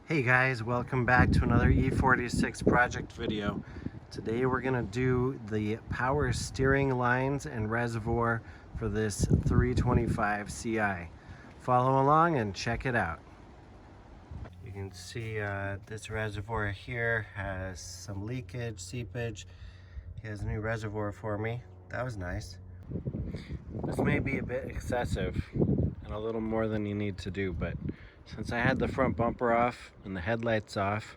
Hey guys, welcome back to another E46 project video. Today we're going to do the power steering lines and reservoir for this 325 CI. Follow along and check it out. You can see this reservoir here has some leakage, seepage. He has a new reservoir for me. That was nice. This may be a bit excessive and a little more than you need to do, but since I had the front bumper off and the headlights off,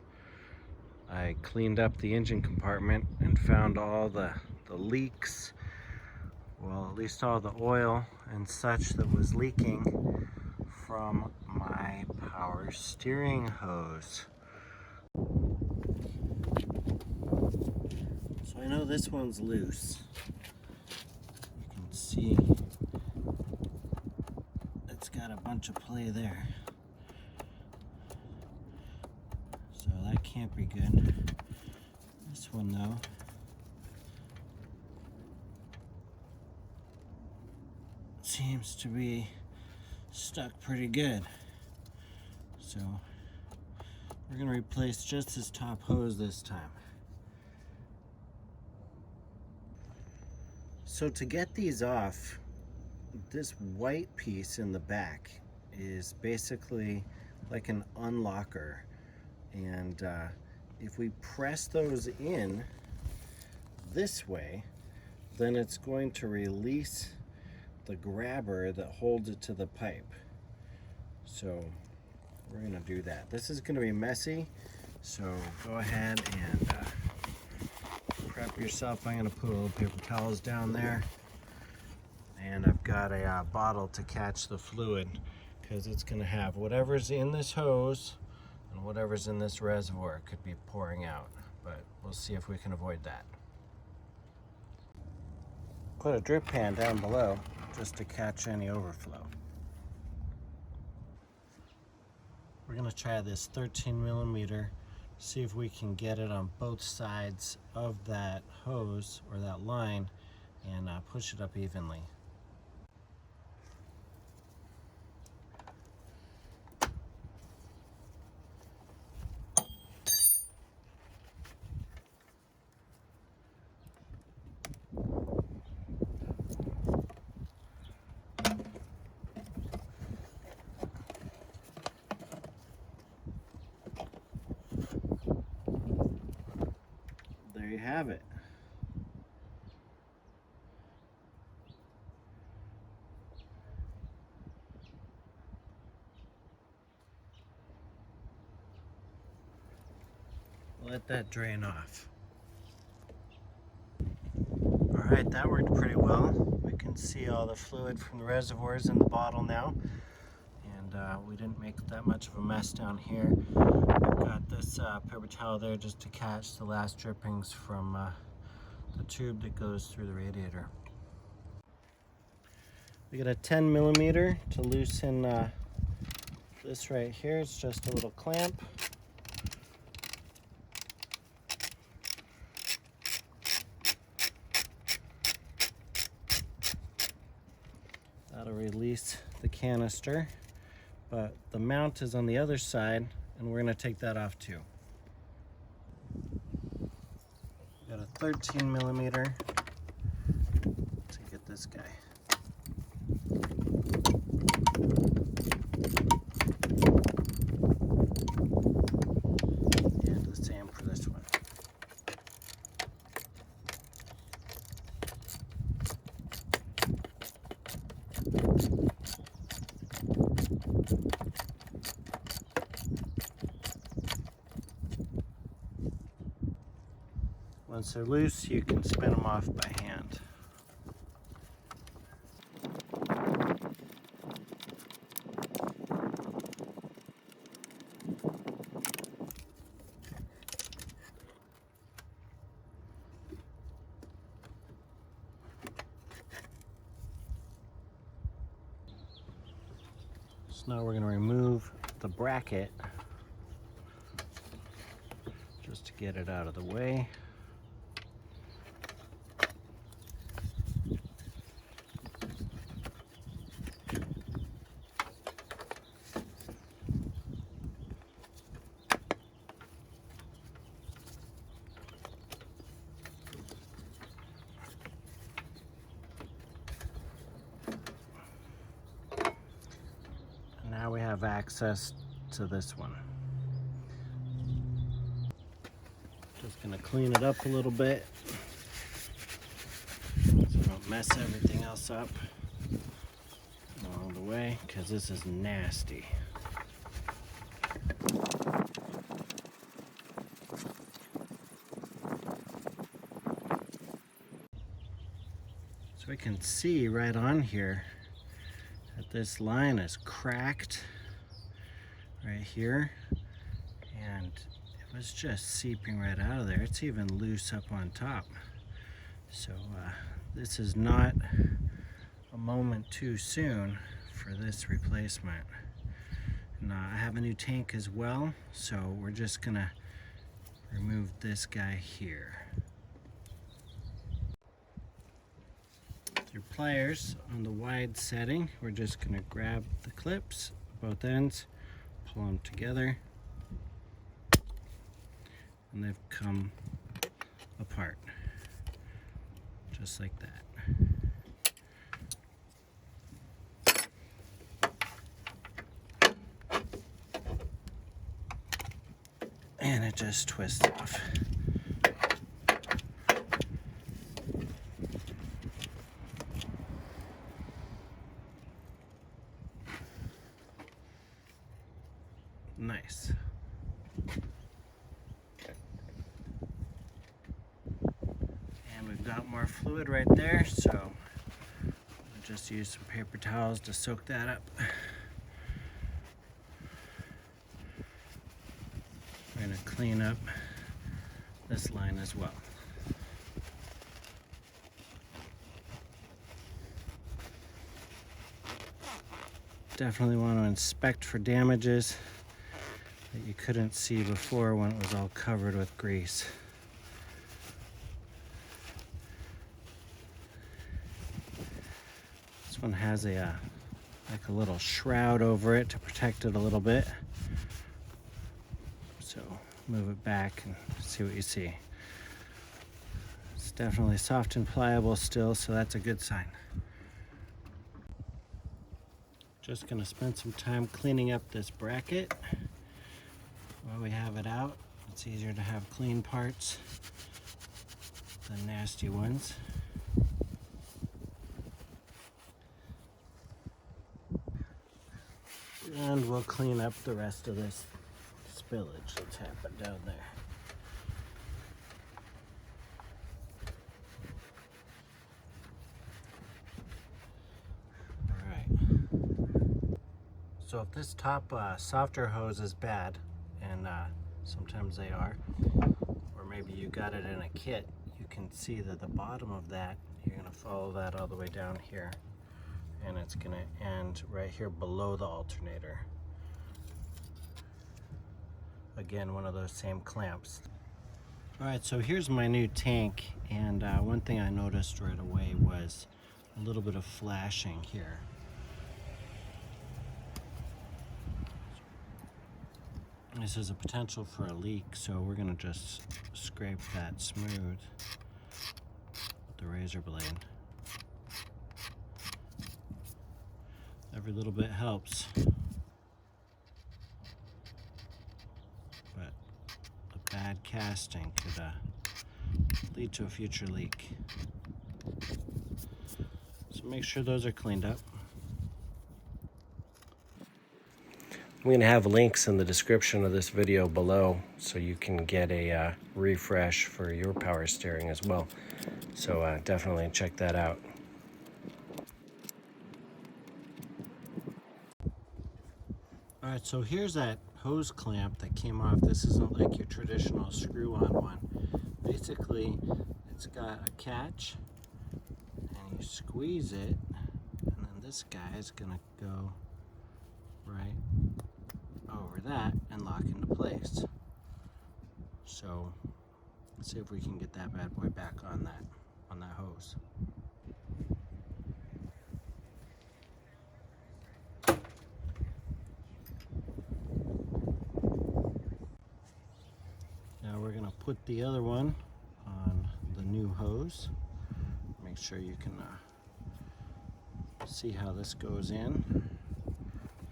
I cleaned up the engine compartment and found all the leaks, well, at least all the oil and such that was leaking from my power steering hose. So I know this one's loose. You can see it's got a bunch of play there. So that can't be good. This one though, seems to be stuck pretty good. So we're gonna replace just this top hose this time. So to get these off, this white piece in the back is basically like an unlocker. And if we press those in this way, then it's going to release the grabber that holds it to the pipe. So we're going to do that. This is going to be messy, so go ahead and prep yourself. I'm going to put a little paper towels down there, and I've got a bottle to catch the fluid, because it's going to have whatever's in this hose and whatever's in this reservoir could be pouring out, but we'll see if we can avoid that. Put a drip pan down below just to catch any overflow. We're going to try this 13mm, see if we can get it on both sides of that hose or that line and push it up evenly. There you have it. Let that drain off. Alright, that worked pretty well. We can see all the fluid from the reservoirs in the bottle now. And we didn't make that much of a mess down here. I've got this paper towel there just to catch the last drippings from the tube that goes through the radiator. We got a 10mm to loosen this right here. It's just a little clamp. That'll release the canister, but the mount is on the other side, and we're going to take that off too. Got a 13mm to get this guy. And the same for this one. Once they're loose, you can spin them off by hand. So now we're going to remove the bracket just to get it out of the way. access to this one. Just gonna clean it up a little bit so I don't mess everything else up along the way, because this is nasty. So we can see right on here that this line is cracked right here, and it was just seeping right out of there. It's even loose up on top. So this is not a moment too soon for this replacement. And I have a new tank as well, so we're just gonna remove this guy here. Through pliers on the wide setting, we're just gonna grab the clips, both ends, pull them together, and they've come apart, just like that. And it just twists off. Nice. And we've got more fluid right there, so we'll just use some paper towels to soak that up. We're going to clean up this line as well. Definitely want to inspect for damages that you couldn't see before when it was all covered with grease. This one has a like a little shroud over it to protect it a little bit. So move it back and see what you see. It's definitely soft and pliable still, so that's a good sign. Just gonna spend some time cleaning up this bracket while we have it out. It's easier to have clean parts than nasty ones. And we'll clean up the rest of this spillage that's happened down there. Alright. So if this top softer hose is bad, and sometimes they are, or maybe you got it in a kit, you can see that the bottom of that, you're going to follow that all the way down here, and it's going to end right here below the alternator. Again, one of those same clamps. Alright, so here's my new tank, and one thing I noticed right away was a little bit of flashing here. This is a potential for a leak, so we're going to just scrape that smooth with the razor blade. Every little bit helps, but a bad casting could lead to a future leak. So make sure those are cleaned up. I'm going to have links in the description of this video below so you can get a refresh for your power steering as well. So definitely check that out. Alright, so here's that hose clamp that came off. This isn't like your traditional screw-on one. Basically, it's got a catch, and you squeeze it, and then this guy is going to go right over that and lock into place. So let's see if we can get that bad boy back on that hose. Now we're going to put the other one on the new hose. Make sure you can see how this goes in.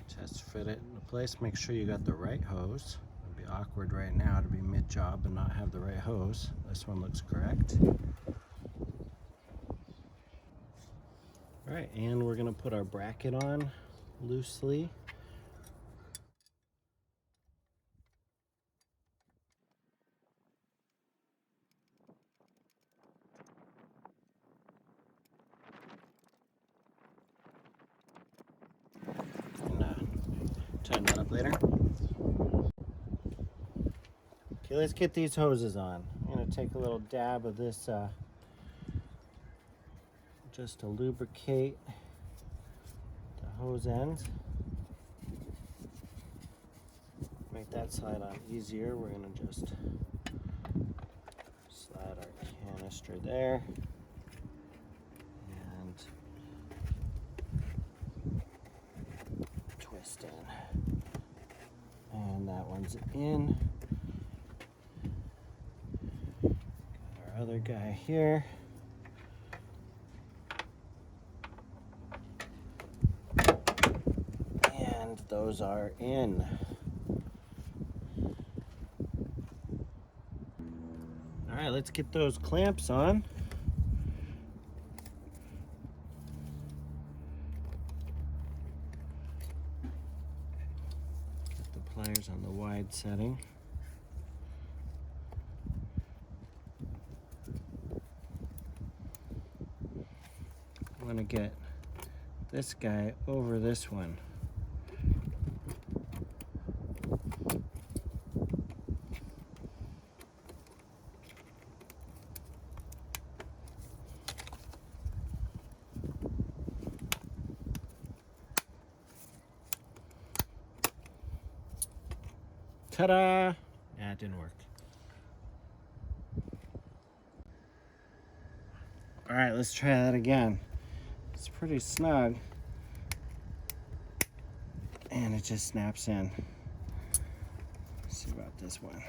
Test fit it into place. Make sure you got the right hose. It'd be awkward right now to be mid-job and not have the right hose. This one looks correct. All right, and we're gonna put our bracket on loosely. Tighten that up later. Okay, let's get these hoses on. I'm going to take a little dab of this just to lubricate the hose ends. Make that slide on easier. We're going to just slide our canister there. And twist in. And that one's in. Got our other guy here. And those are in. All right, let's get those clamps on. Get the pliers on the wide setting. I want to get this guy over this one. Ta-da! Yeah, it didn't work. All right, let's try that again. It's pretty snug. And it just snaps in. Let's see about this one.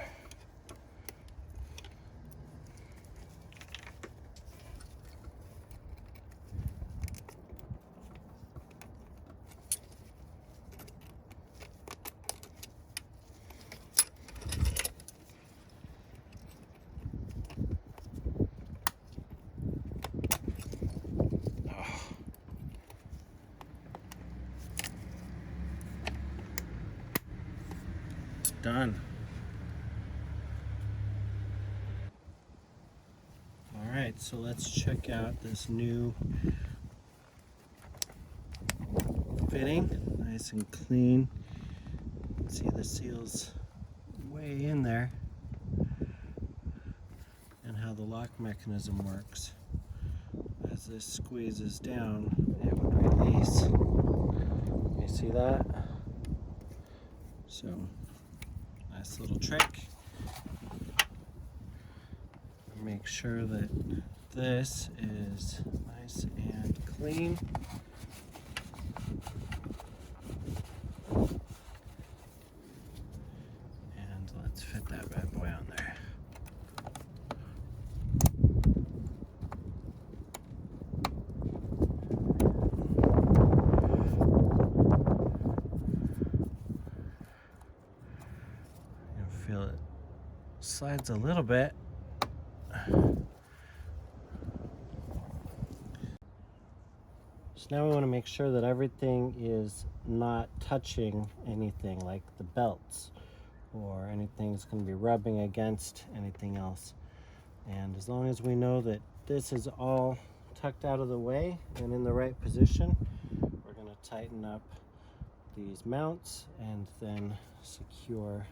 Done. All right, so let's check out this new fitting. Nice and clean. See the seals way in there, and how the lock mechanism works. As this squeezes down, it would release. You see that? So nice little trick. Make sure that this is nice and clean. And let's fit that bad boy on there. You feel it slides a little bit. So now we want to make sure that everything is not touching anything like the belts or anything's going to be rubbing against anything else. And as long as we know that this is all tucked out of the way and in the right position, we're going to tighten up these mounts and then secure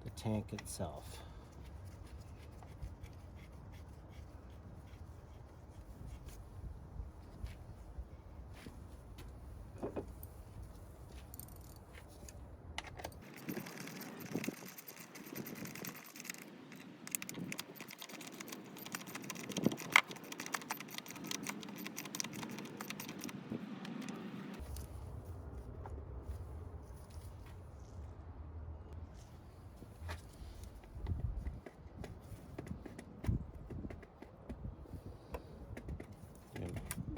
the tank itself.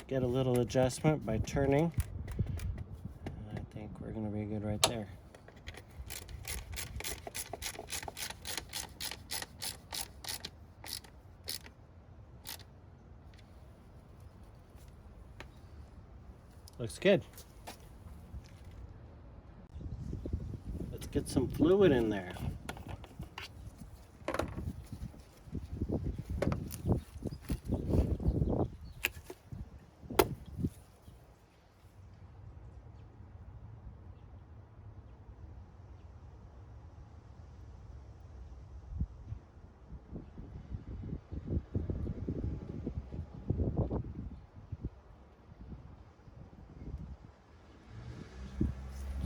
Get a little adjustment by turning. And I think we're going to be good right there. Looks good. Let's get some fluid in there.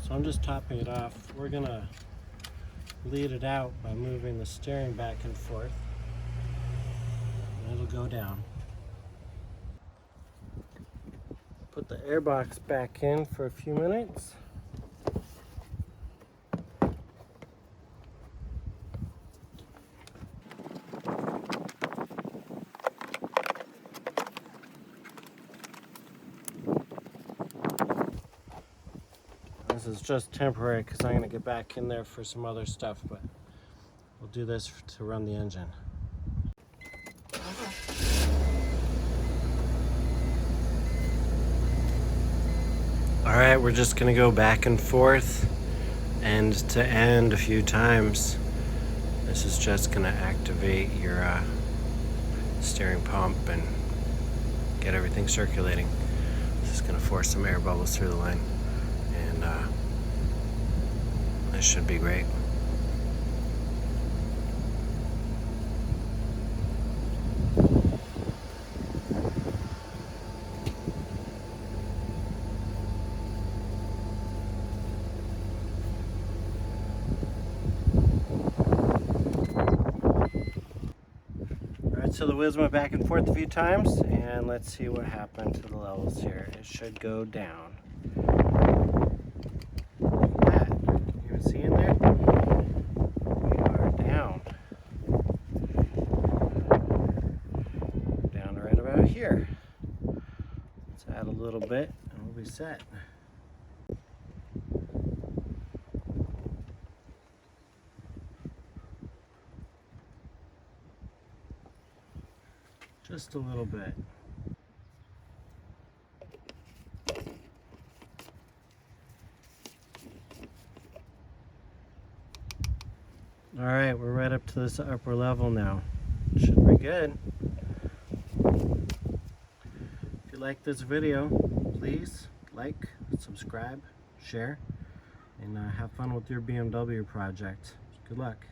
So I'm just topping it off. We're gonna lead it out by moving the steering back and forth. And it'll go down. Put the air box back in for a few minutes. This is just temporary because I'm going to get back in there for some other stuff, but we'll do this to run the engine. Alright, we're just going to go back and forth, end to end a few times. This is just going to activate your steering pump and get everything circulating. This is going to force some air bubbles through the line. And this should be great. Alright, so the wheels went back and forth a few times, and let's see what happened to the levels here. It should go down. See in there? We are down. Down right about here. Let's add a little bit and we'll be set. Just a little bit. Alright, we're right up to this upper level now. Should be good. If you like this video, please like, subscribe, share, and have fun with your BMW project. Good luck.